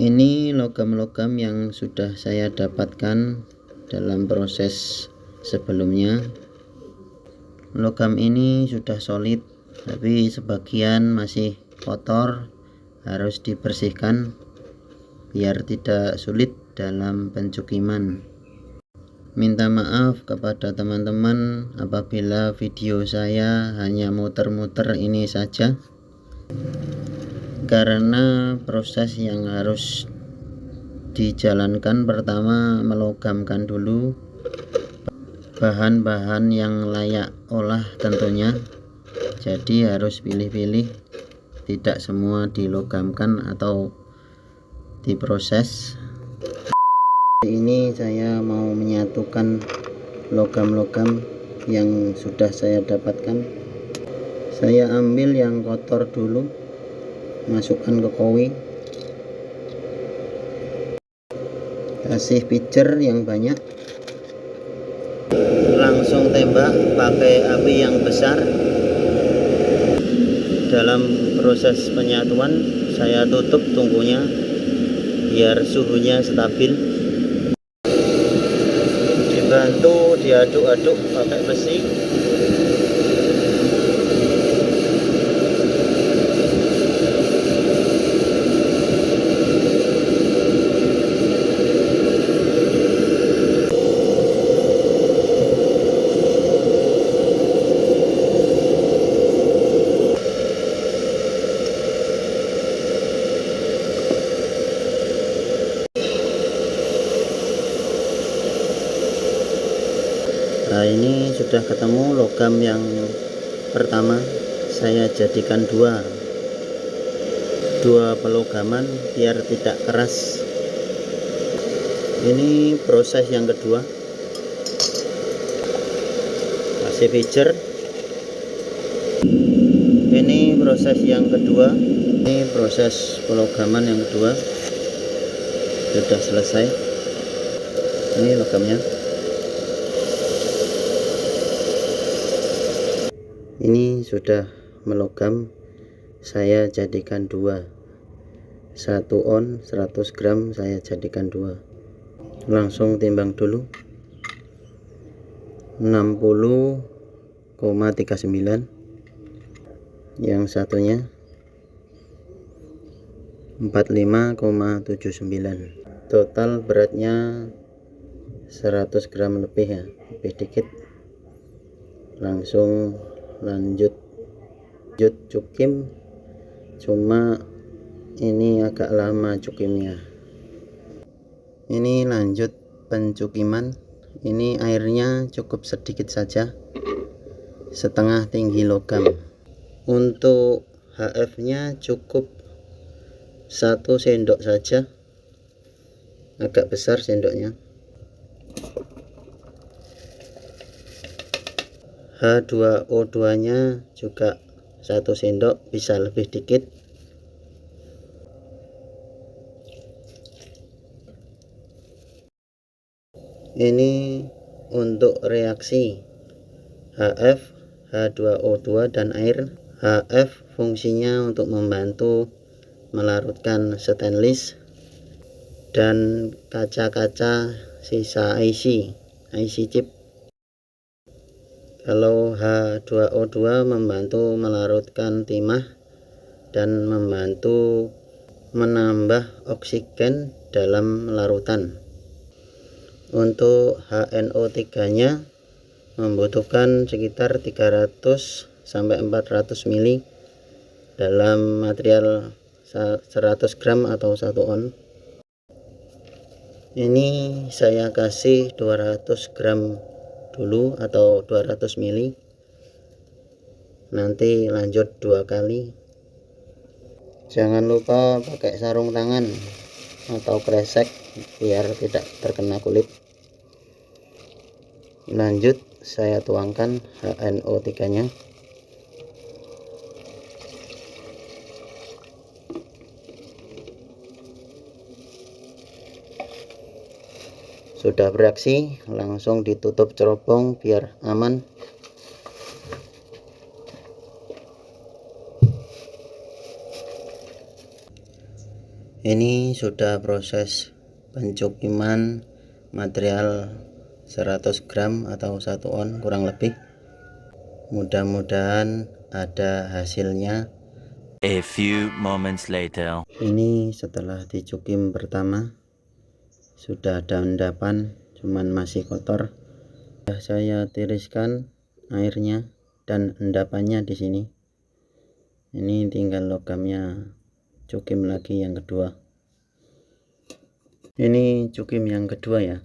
Ini logam-logam yang sudah saya dapatkan dalam proses sebelumnya. Logam ini sudah solid, tapi sebagian masih kotor, harus dibersihkan biar tidak sulit dalam pencukiman. Minta maaf kepada teman-teman apabila video saya hanya muter-muter ini saja, karena proses yang harus dijalankan pertama melogamkan dulu bahan-bahan yang layak olah tentunya, jadi harus pilih-pilih, tidak semua dilogamkan atau diproses. Ini saya mau menyatukan logam-logam yang sudah saya dapatkan. Saya ambil yang kotor dulu, masukkan ke kowi, kasih pijer yang banyak, langsung tembak pakai api yang besar. Dalam proses penyatuan saya tutup tungkunya biar suhunya stabil, dibantu diaduk-aduk pakai besi. Nah, ini sudah ketemu logam yang pertama. Saya jadikan dua pelogaman biar tidak keras. Ini proses yang kedua, kasih pijer. Ini proses yang kedua, ini proses pelogaman yang kedua sudah selesai. Ini logamnya. Ini sudah melogam, saya jadikan dua, 1 on 100 gram saya jadikan dua. Langsung timbang dulu, 60,39, yang satunya 45,79. Total beratnya 100 gram lebih ya, lebih dikit. Langsung lanjut cukim, cuma ini agak lama cukimnya. Ini lanjut pencukiman. Ini airnya cukup sedikit saja, setengah tinggi logam. Untuk HF nya cukup 1 sendok saja, agak besar sendoknya. H2O2 nya juga 1 sendok, bisa lebih dikit. Ini untuk reaksi HF, H2O2 dan air. HF fungsinya untuk membantu melarutkan stainless dan kaca-kaca sisa IC chip. Kalau H2O2 membantu melarutkan timah dan membantu menambah oksigen dalam larutan. Untuk HNO3 nya membutuhkan sekitar 300 sampai 400 mili dalam material 100 gram atau 1 on. Ini saya kasih 200 gram dulu atau 200 mili, nanti lanjut 2 kali. Jangan lupa pakai sarung tangan atau kresek biar tidak terkena kulit. Lanjut saya tuangkan HNO3 nya. Sudah bereaksi, langsung ditutup cerobong biar aman. Ini sudah proses pencukiman material 100 gram atau 1 on kurang lebih. Mudah-mudahan ada hasilnya. A few moments later. Ini setelah dicukim pertama sudah ada endapan, cuman masih kotor. Saya tiriskan airnya dan endapannya di sini. Ini tinggal logamnya cukim lagi yang kedua. Ini cukim yang kedua ya.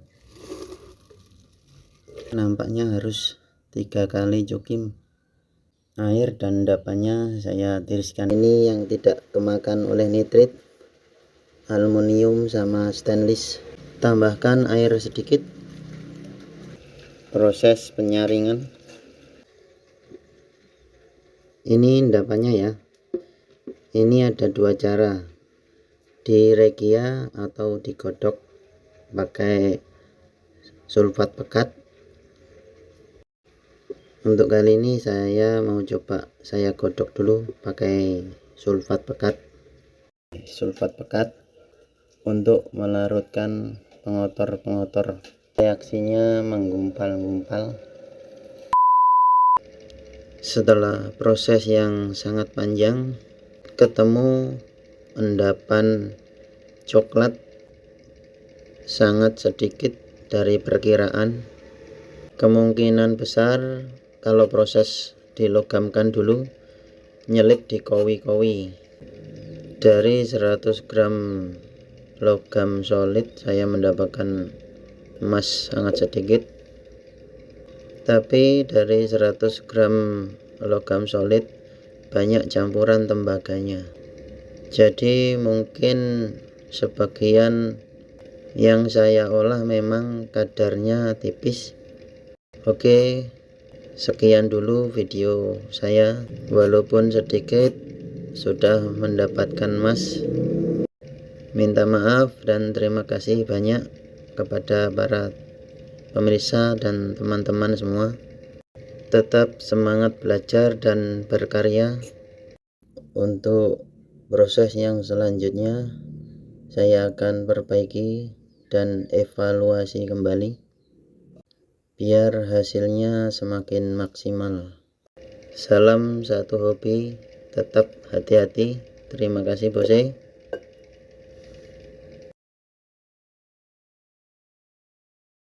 Nampaknya harus 3 kali cukim. Air dan endapannya saya tiriskan. Ini yang tidak kemakan oleh nitrit, aluminium sama stainless. Tambahkan air sedikit. Proses penyaringan. Ini endapannya ya. Ini ada 2 cara, di regia atau digodok pakai sulfat pekat. Untuk kali ini saya mau coba saya godok dulu pakai sulfat pekat. Sulfat pekat untuk melarutkan pengotor-pengotor. Reaksinya menggumpal-gumpal. Setelah proses yang sangat panjang, ketemu endapan coklat sangat sedikit dari perkiraan. Kemungkinan besar kalau proses dilogamkan dulu, nyelip di kowi-kowi. Dari 100 gram logam solid saya mendapatkan emas sangat sedikit, tapi dari 100 gram logam solid banyak campuran tembaganya. Jadi mungkin sebagian yang saya olah memang kadarnya tipis. Oke, sekian dulu video saya. Walaupun sedikit sudah mendapatkan emas. Minta maaf dan terima kasih banyak kepada para pemirsa dan teman-teman semua. Tetap semangat belajar dan berkarya. Untuk proses yang selanjutnya saya akan perbaiki dan evaluasi kembali biar hasilnya semakin maksimal. Salam satu hobi, tetap hati-hati. Terima kasih bose.